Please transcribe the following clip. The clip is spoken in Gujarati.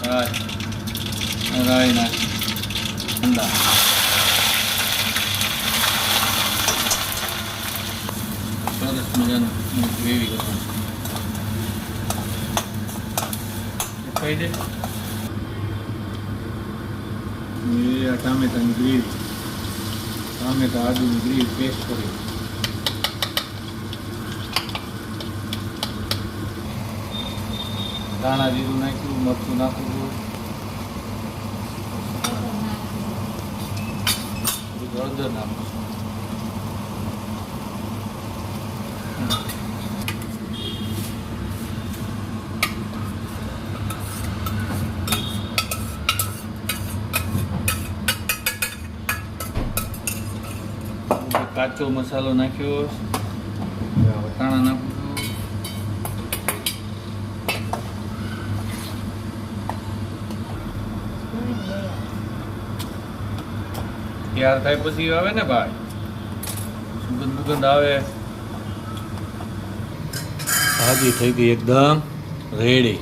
રાઈ નાખી ઠંડા સરસ મજાનું ગ્રેવી કરવાનું ખાઈ દે આ ટામેટાની ગ્રેવી ટામેટા આદુની ગ્રેવી પેસ્ટ કરી ધાણા જીરું નાખ્યું મરચું નાખ્યું હળદર નાખું કાચો મસાલો નાખ્યો વટાણા નાખું તૈયાર થાય પછી આવે ને ભાઈ સુગંધ આવે ભાજી થઈ ગઈ એકદમ રેડી